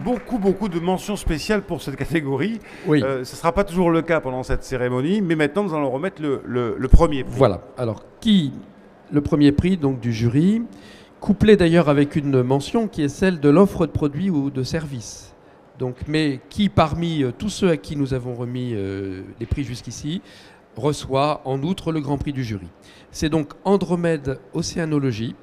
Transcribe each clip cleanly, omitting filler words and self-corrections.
beaucoup de mentions spéciales pour cette catégorie. Oui. Ce ne sera pas toujours le cas pendant cette cérémonie, mais maintenant nous allons remettre le premier prix. Voilà. Alors, le premier prix donc, du jury, couplé d'ailleurs avec une mention qui est celle de l'offre de produits ou de services. Donc, mais qui, parmi tous ceux à qui nous avons remis les prix jusqu'ici, reçoit en outre le grand prix du jury. C'est donc Andromède Océanologie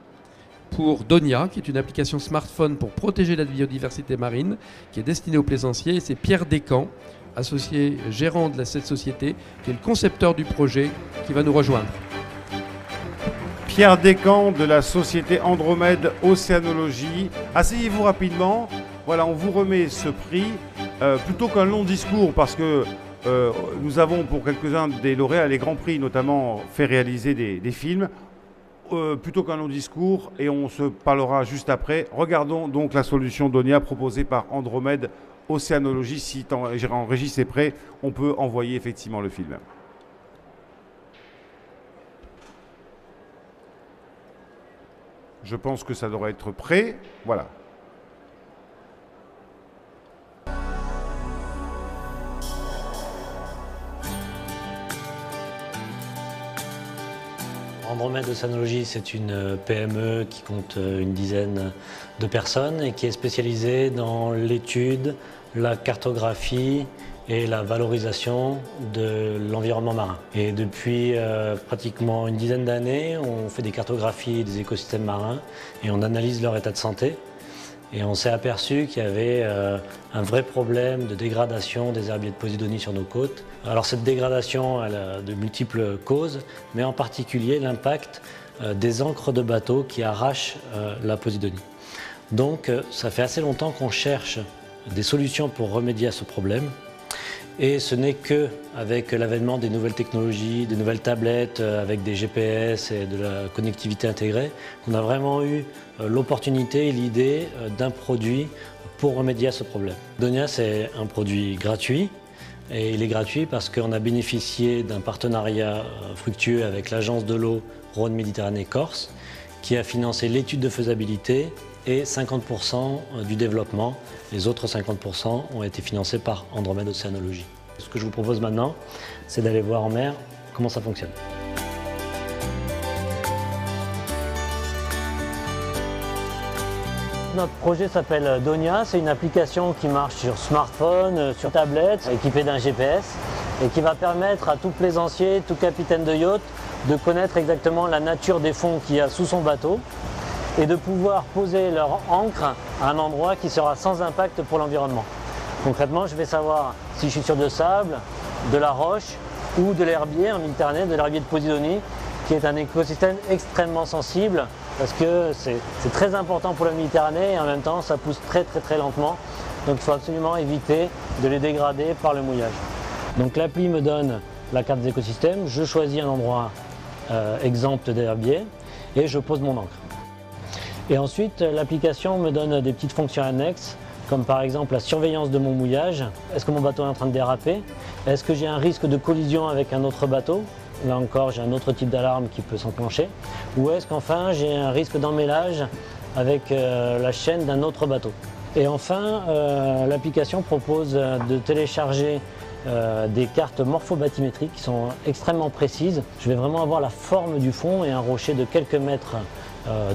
pour Donia, qui est une application smartphone pour protéger la biodiversité marine, qui est destinée aux plaisanciers. Et c'est Pierre Descamps, associé gérant de cette société, qui est le concepteur du projet, qui va nous rejoindre. Pierre Descamps de la société Andromède Océanologie. Asseyez-vous rapidement. Voilà, on vous remet ce prix. Plutôt qu'un long discours, parce que nous avons pour quelques-uns des lauréats les grands prix, notamment fait réaliser des films. Plutôt qu'un long discours, et on se parlera juste après. Regardons donc la solution Donia proposée par Andromède Océanologie. Si en Régis est prêt, on peut envoyer effectivement le film. Je pense que ça devrait être prêt. Voilà. Andromède Océanologie, c'est une PME qui compte une dizaine de personnes et qui est spécialisée dans l'étude, la cartographie et la valorisation de l'environnement marin. Et depuis pratiquement une dizaine d'années, on fait des cartographies des écosystèmes marins et on analyse leur état de santé. Et on s'est aperçu qu'il y avait un vrai problème de dégradation des herbiers de Posidonie sur nos côtes. Alors cette dégradation, elle a de multiples causes, mais en particulier l'impact des ancres de bateaux qui arrachent la Posidonie. Donc ça fait assez longtemps qu'on cherche des solutions pour remédier à ce problème. Et ce n'est qu'avec l'avènement des nouvelles technologies, des nouvelles tablettes avec des GPS et de la connectivité intégrée qu'on a vraiment eu l'opportunité et l'idée d'un produit pour remédier à ce problème. Donia, c'est un produit gratuit et il est gratuit parce qu'on a bénéficié d'un partenariat fructueux avec l'agence de l'eau Rhône-Méditerranée-Corse qui a financé l'étude de faisabilité et 50% du développement. Les autres 50% ont été financés par Andromède Océanologie. Ce que je vous propose maintenant, c'est d'aller voir en mer comment ça fonctionne. Notre projet s'appelle Donia, c'est une application qui marche sur smartphone, sur tablette, équipée d'un GPS et qui va permettre à tout plaisancier, tout capitaine de yacht de connaître exactement la nature des fonds qu'il y a sous son bateau et de pouvoir poser leur ancre à un endroit qui sera sans impact pour l'environnement. Concrètement, je vais savoir si je suis sur de sable, de la roche ou de l'herbier en Méditerranée, de l'herbier de Posidonie, qui est un écosystème extrêmement sensible parce que c'est très important pour la Méditerranée et en même temps ça pousse très lentement. Donc il faut absolument éviter de les dégrader par le mouillage. Donc l'appli me donne la carte des écosystèmes, je choisis un endroit exempt d'herbier et je pose mon ancre. Et ensuite, l'application me donne des petites fonctions annexes, comme par exemple la surveillance de mon mouillage. Est-ce que mon bateau est en train de déraper? Est-ce que j'ai un risque de collision avec un autre bateau? Là encore, j'ai un autre type d'alarme qui peut s'enclencher. Ou est-ce qu'enfin, j'ai un risque d'emmêlage avec la chaîne d'un autre bateau? Et enfin, l'application propose de télécharger des cartes morphobathymétriques qui sont extrêmement précises. Je vais vraiment avoir la forme du fond et un rocher de quelques mètres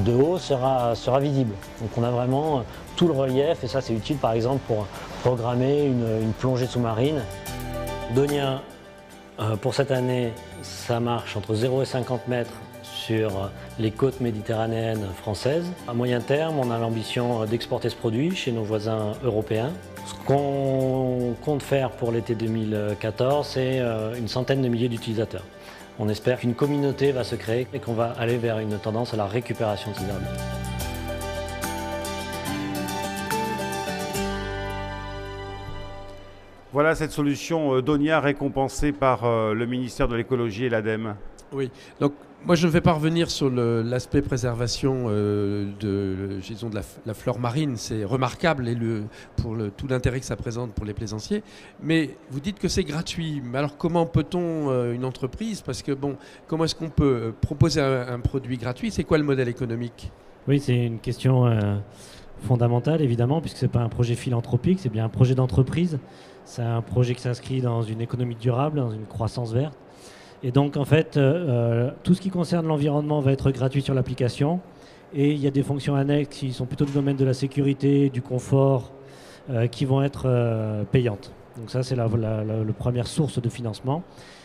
de haut sera visible. Donc on a vraiment tout le relief et ça c'est utile par exemple pour programmer une plongée sous-marine. Donia, pour cette année, ça marche entre 0 et 50 mètres sur les côtes méditerranéennes françaises. À moyen terme, on a l'ambition d'exporter ce produit chez nos voisins européens. Ce qu'on compte faire pour l'été 2014, c'est une centaine de milliers d'utilisateurs. On espère qu'une communauté va se créer et qu'on va aller vers une tendance à la récupération de ces herbiers. Voilà cette solution Donia récompensée par le ministère de l'écologie et l'ADEME. Oui, donc moi je ne vais pas revenir sur l'aspect préservation de la flore marine, c'est remarquable et tout l'intérêt que ça présente pour les plaisanciers, mais vous dites que c'est gratuit, mais alors comment peut-on, une entreprise, parce que bon, comment est-ce qu'on peut proposer un produit gratuit, c'est quoi le modèle économique? Oui, c'est une question fondamentale, évidemment, puisque ce n'est pas un projet philanthropique, c'est bien un projet d'entreprise. C'est un projet qui s'inscrit dans une économie durable, dans une croissance verte. Et donc, en fait, tout ce qui concerne l'environnement va être gratuit sur l'application. Et il y a des fonctions annexes qui sont plutôt du domaine de la sécurité, du confort, qui vont être payantes. Donc ça, c'est la première source de financement.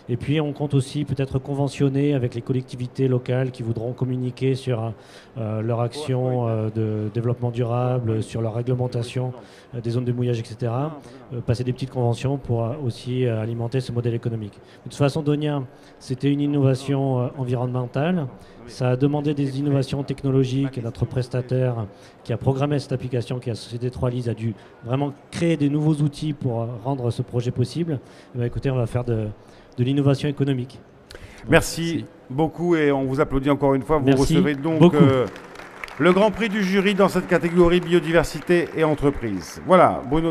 Et puis, on compte aussi peut-être conventionner avec les collectivités locales qui voudront communiquer sur leur action de développement durable, sur leur réglementation des zones de mouillage, etc. Passer des petites conventions pour aussi alimenter ce modèle économique. De toute façon, Donia, c'était une innovation environnementale. Ça a demandé des innovations technologiques et notre prestataire qui a programmé cette application, qui est la société 3Lise, a dû vraiment créer des nouveaux outils pour rendre ce projet possible. Et bien, écoutez, on va faire de l'innovation économique. Merci beaucoup et on vous applaudit encore une fois. Vous Merci recevez donc le Grand Prix du jury dans cette catégorie biodiversité et entreprise. Voilà, Bruno